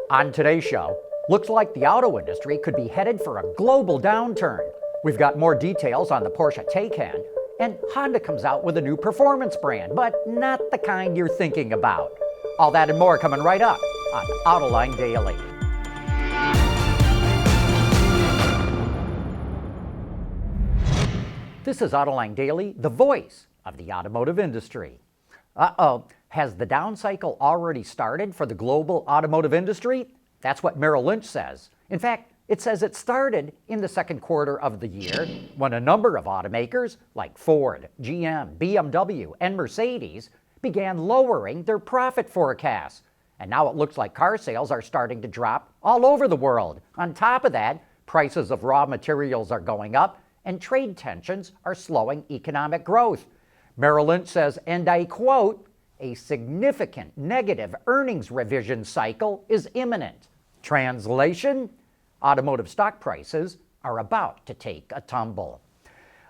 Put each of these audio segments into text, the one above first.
On today's show, looks like the auto industry could be headed for a global downturn. We've got more details on the Porsche Taycan, and Honda comes out with a new performance brand, but not the kind you're thinking about. All that and more coming right up on Autoline Daily. This is Autoline Daily, the voice of the automotive industry. Has the down cycle already started for the global automotive industry? That's what Merrill Lynch says. In fact, it says it started in the second quarter of the year when a number of automakers like Ford, GM, BMW, and Mercedes began lowering their profit forecasts. And now it looks like car sales are starting to drop all over the world. On top of that, prices of raw materials are going up and trade tensions are slowing economic growth. Merrill Lynch says, and I quote, "A significant negative earnings revision cycle is imminent." Translation, automotive stock prices are about to take a tumble.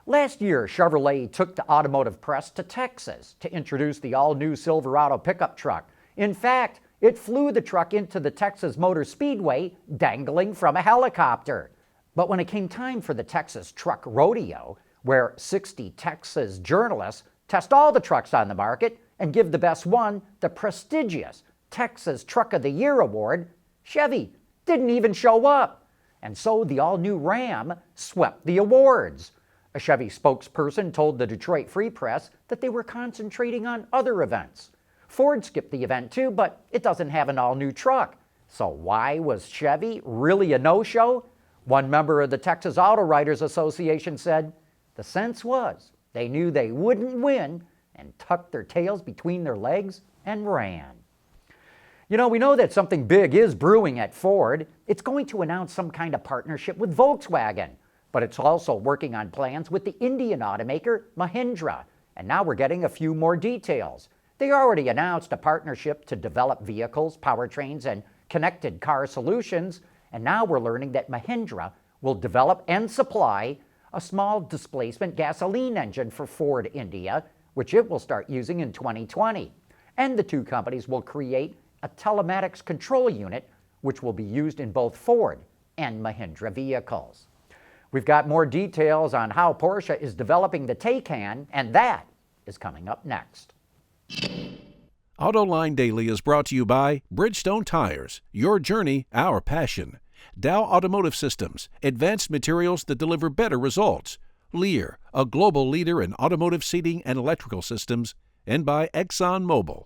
Last year, Chevrolet took the automotive press to Texas to introduce the all-new Silverado pickup truck. In fact, it flew the truck into the Texas Motor Speedway dangling from a helicopter. But when it came time for the Texas Truck Rodeo, where 60 Texas journalists test all the trucks on the market and give the best one the prestigious Texas Truck of the Year award, Chevy didn't even show up. And so the all-new Ram swept the awards. A Chevy spokesperson told the Detroit Free Press that they were concentrating on other events. Ford skipped the event too, but it doesn't have an all-new truck. So why was Chevy really a no-show? One member of the Texas Auto Writers Association said, the sense was they knew they wouldn't win and tucked their tails between their legs and ran. You know, we know that something big is brewing at Ford. It's going to announce some kind of partnership with Volkswagen, but it's also working on plans with the Indian automaker Mahindra. And now we're getting a few more details. They already announced a partnership to develop vehicles, powertrains, and connected car solutions. And now we're learning that Mahindra will develop and supply a small displacement gasoline engine for Ford India, which it will start using in 2020. And the two companies will create a telematics control unit, which will be used in both Ford and Mahindra vehicles. We've got more details on how Porsche is developing the Taycan, and that is coming up next. Autoline Daily is brought to you by Bridgestone Tires, your journey, our passion. Dow Automotive Systems, advanced materials that deliver better results. Lear, a global leader in automotive seating and electrical systems. And by ExxonMobil.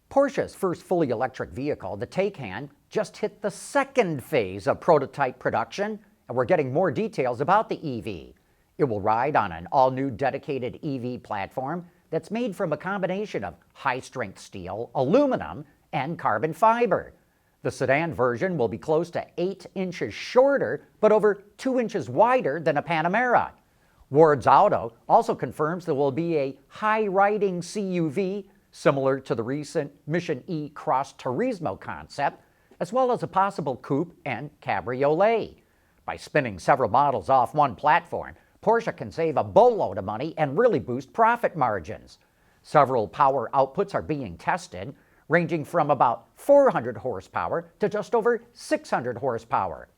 Porsche's first fully electric vehicle, the Taycan, just hit the second phase of prototype production, and we're getting more details about the EV. It will ride on an all-new dedicated EV platform that's made from a combination of high-strength steel, aluminum, and carbon fiber. The sedan version will be close to 8 inches shorter, but over 2 inches wider than a Panamera. Ward's Auto also confirms there will be a high-riding CUV, similar to the recent Mission E Cross Turismo concept, as well as a possible coupe and cabriolet. By spinning several models off one platform, Porsche can save a boatload of money and really boost profit margins. Several power outputs are being tested, ranging from about 400 horsepower to just over 600 horsepower.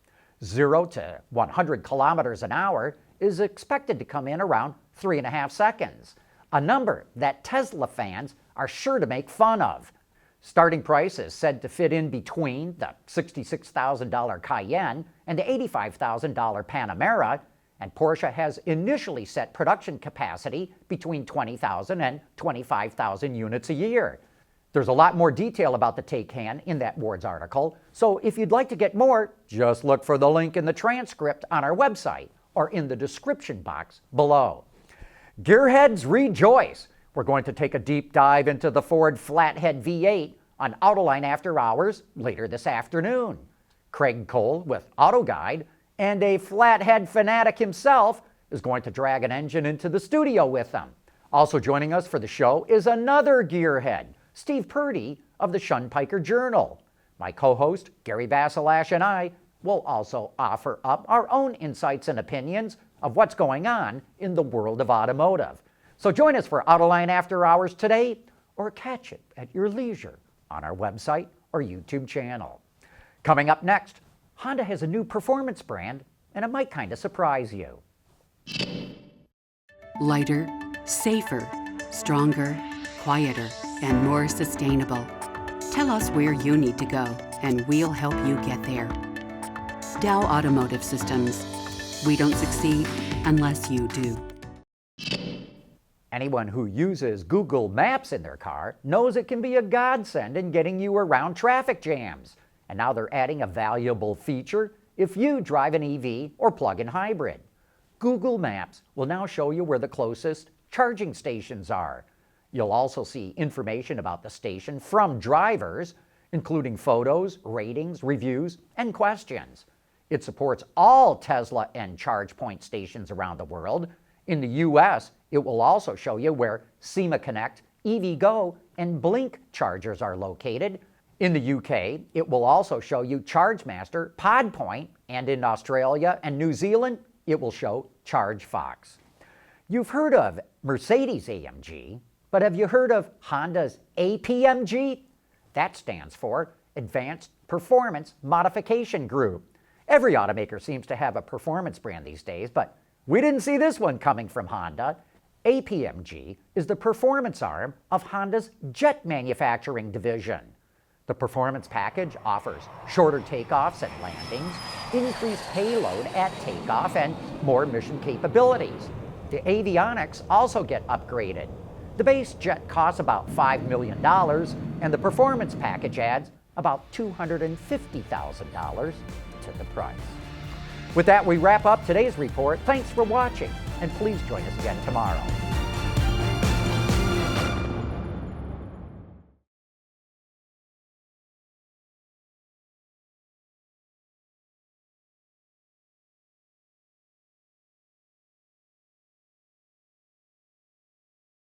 0 to 100 kilometers an hour is expected to come in around 3.5 seconds, a number that Tesla fans are sure to make fun of. Starting price is said to fit in between the $66,000 Cayenne and the $85,000 Panamera, and Porsche has initially set production capacity between 20,000 and 25,000 units a year. There's a lot more detail about the Taycan in that Ward's article, so if you'd like to get more, just look for the link in the transcript on our website or in the description box below. Gearheads, rejoice! We're going to take a deep dive into the Ford Flathead V8 on Autoline After Hours later this afternoon. Craig Cole with Auto Guide and a Flathead fanatic himself is going to drag an engine into the studio with them. Also joining us for the show is another gearhead, Steve Purdy of the Shunpiker Journal. My co-host, Gary Vasilash, and I will also offer up our own insights and opinions of what's going on in the world of automotive. So join us for Autoline After Hours today, or catch it at your leisure on our website or YouTube channel. Coming up next, Honda has a new performance brand, and it might kind of surprise you. Lighter, safer, stronger, quieter, and more sustainable. Tell us where you need to go, and we'll help you get there. Dow Automotive Systems. We don't succeed unless you do. Anyone who uses Google Maps in their car knows it can be a godsend in getting you around traffic jams. And now they're adding a valuable feature if you drive an EV or plug-in hybrid. Google Maps will now show you where the closest charging stations are. You'll also see information about the station from drivers, including photos, ratings, reviews, and questions. It supports all Tesla and ChargePoint stations around the world. In the US, it will also show you where SEMA Connect, EVgo, and Blink chargers are located. In the UK, it will also show you ChargeMaster, PodPoint, and in Australia and New Zealand, it will show ChargeFox. You've heard of Mercedes AMG, but have you heard of Honda's APMG? That stands for Advanced Performance Modification Group. Every automaker seems to have a performance brand these days, but we didn't see this one coming from Honda. APMG is the performance arm of Honda's jet manufacturing division. The performance package offers shorter takeoffs and landings, increased payload at takeoff, and more mission capabilities. The avionics also get upgraded. The base jet costs about $5 million, and the performance package adds about $250,000 to the price. With that, we wrap up today's report. Thanks for watching, and please join us again tomorrow.